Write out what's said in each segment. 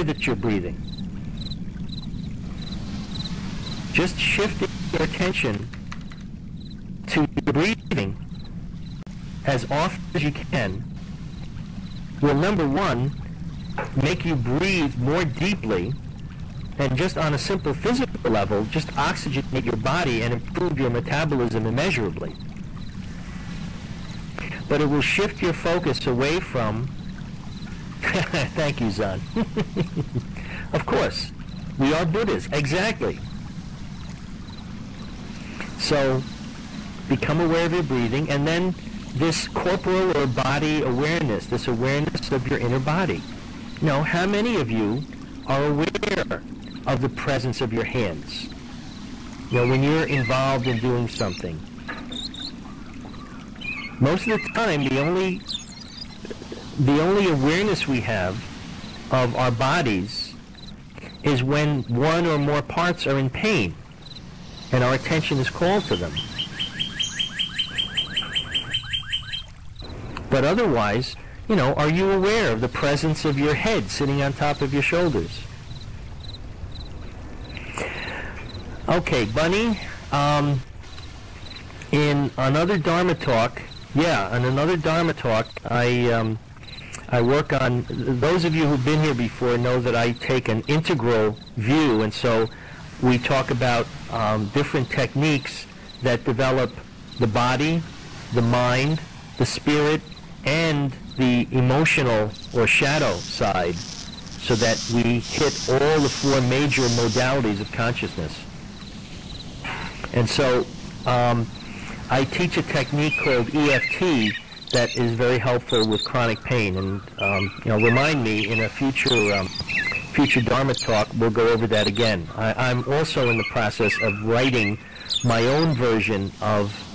that you're breathing. Just shift your attention to your breathing as often as you can will, number one, make you breathe more deeply, and just on a simple physical level, just oxygenate your body and improve your metabolism immeasurably. But it will shift your focus away from thank you, Zan. Of course, we are Buddhas, exactly. So become aware of your breathing, and then this corporal or body awareness, this awareness of your inner body. You know, how many of you are aware of the presence of your hands? You know, when you're involved in doing something. Most of the time, the only awareness we have of our bodies is when one or more parts are in pain and our attention is called to them. But otherwise, you know, are you aware of the presence of your head sitting on top of your shoulders? Okay, Bunny, in another Dharma talk, I work on, those of you who've been here before know that I take an integral view, and so we talk about different techniques that develop the body, the mind, the spirit, and the emotional or shadow side, so that we hit all the four major modalities of consciousness. And so I teach a technique called EFT that is very helpful with chronic pain. And you know, remind me in a future Dharma talk, we'll go over that again. I'm also in the process of writing my own version of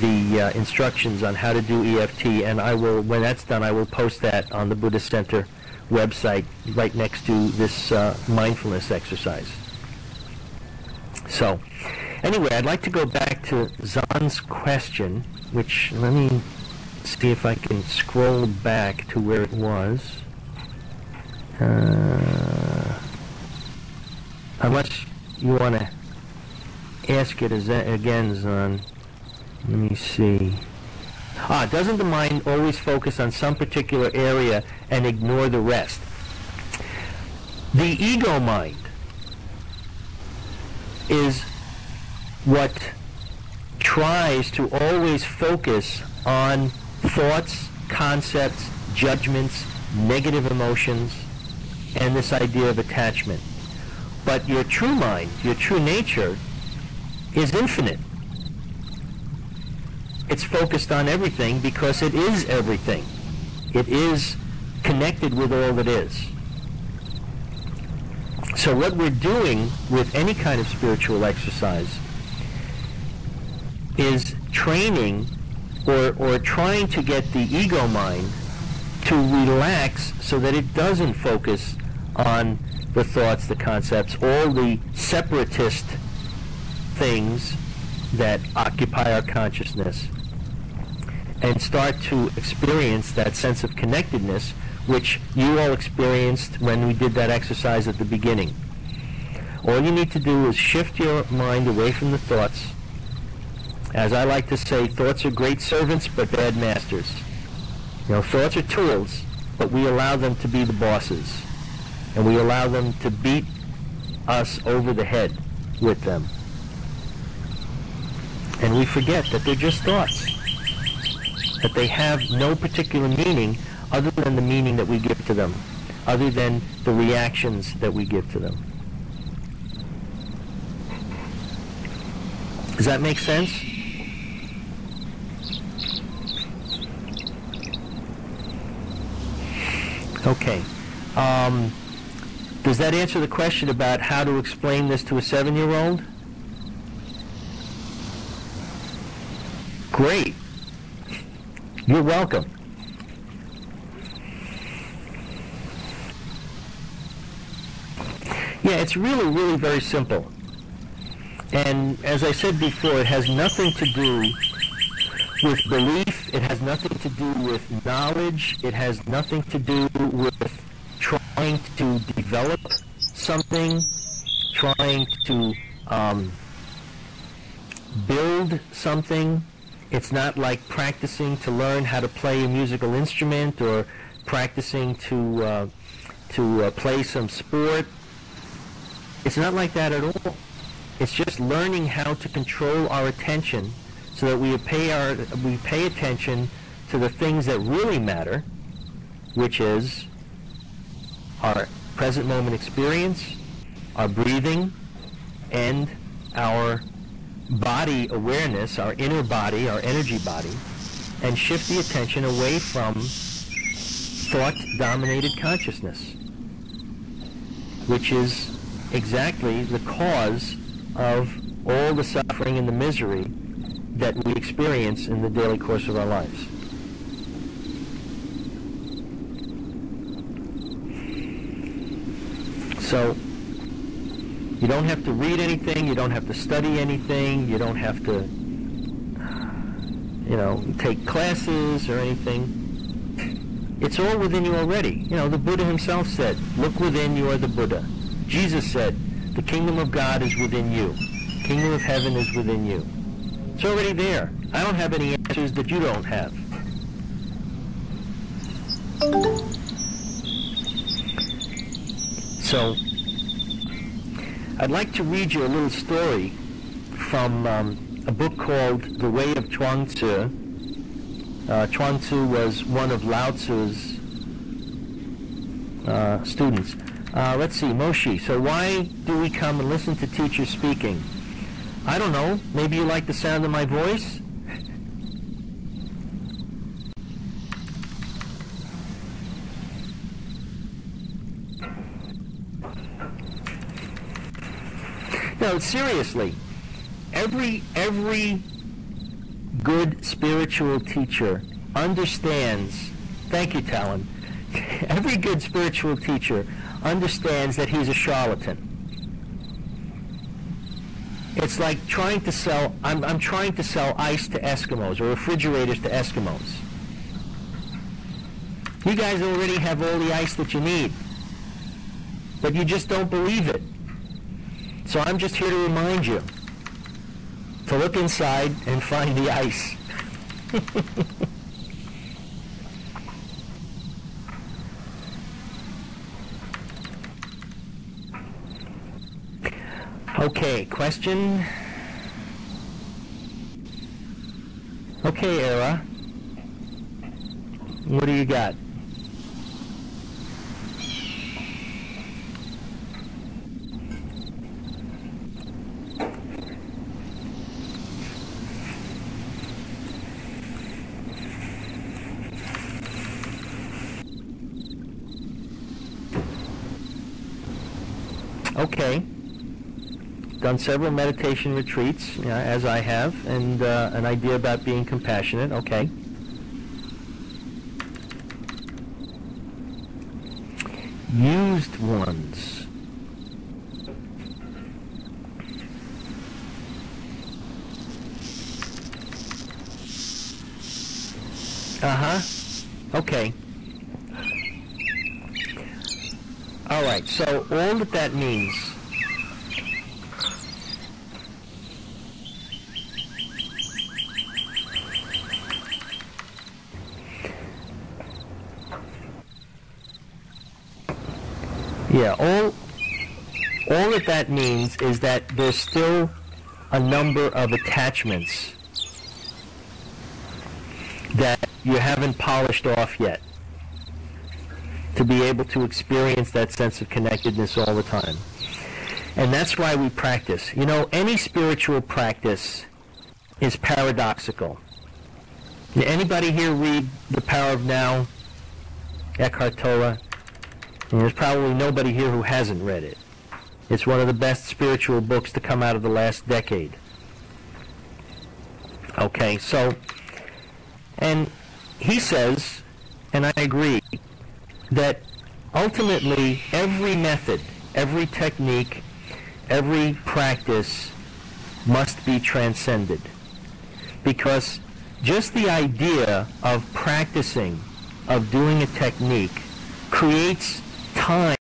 the instructions on how to do EFT, and I will, when that's done, I will post that on the Buddhist Center website right next to this mindfulness exercise. So, anyway, I'd like to go back to Zan's question, which, let me see if I can scroll back to where it was. Unless you want to ask it again, Zan. Let me see. Doesn't the mind always focus on some particular area and ignore the rest? The ego mind is what tries to always focus on thoughts, concepts, judgments, negative emotions, and this idea of attachment. But your true mind, your true nature, is infinite. It's focused on everything because it is everything. It is connected with all that is. So what we're doing with any kind of spiritual exercise is training or trying to get the ego mind to relax so that it doesn't focus on the thoughts, the concepts, all the separatist things that occupy our consciousness, and start to experience that sense of connectedness which you all experienced when we did that exercise at the beginning. All you need to do is shift your mind away from the thoughts. As I like to say, thoughts are great servants but bad masters. You know, thoughts are tools, but we allow them to be the bosses, and we allow them to beat us over the head with them. And we forget that they're just thoughts, that they have no particular meaning other than the meaning that we give to them, other than the reactions that we give to them. Does that make sense? Okay. Does that answer the question about how to explain this to a 7-year-old? Great. You're welcome. Yeah, it's really, really very simple. And as I said before, it has nothing to do with belief. It has nothing to do with knowledge. It has nothing to do with trying trying to develop something, trying to build something. It's not like practicing to learn how to play a musical instrument or practicing to play some sport. It's not like that at all. It's just learning how to control our attention so that we pay attention to the things that really matter, which is our present moment experience, our breathing, and our body awareness, our inner body, our energy body, and shift the attention away from thought-dominated consciousness, which is exactly the cause of all the suffering and the misery that we experience in the daily course of our lives. So, you don't have to read anything, you don't have to study anything, you don't have to, take classes or anything. It's all within you already. The Buddha himself said, look within, you are the Buddha. Jesus said, the kingdom of God is within you. The kingdom of heaven is within you. It's already there. I don't have any answers that you don't have. So, I'd like to read you a little story from a book called The Way of Chuang Tzu. Chuang Tzu was one of Lao Tzu's students. Let's see, Moshe, so why do we come and listen to teachers speaking? I don't know. Maybe you like the sound of my voice? No, seriously. Every good spiritual teacher understands, thank you, Talon, every good spiritual teacher understands that he's a charlatan. It's like trying to sell, I'm trying to sell ice to Eskimos or refrigerators to Eskimos. You guys already have all the ice that you need, but you just don't believe it. So I'm just here to remind you to look inside and find the ice. Okay, question? Okay, Era. What do you got? Okay. Done several meditation retreats, as I have, and an idea about being compassionate. Okay. Used ones. Okay. All right, so all that means all that means is that there's still a number of attachments that you haven't polished off yet to be able to experience that sense of connectedness all the time. And that's why we practice. Any spiritual practice is paradoxical. Did anybody here read The Power of Now, Eckhart Tolle? And there's probably nobody here who hasn't read it. It's one of the best spiritual books to come out of the last decade. Okay, so, and he says, and I agree, that ultimately every method, every technique, every practice must be transcended. Because just the idea of practicing, of doing a technique, creates time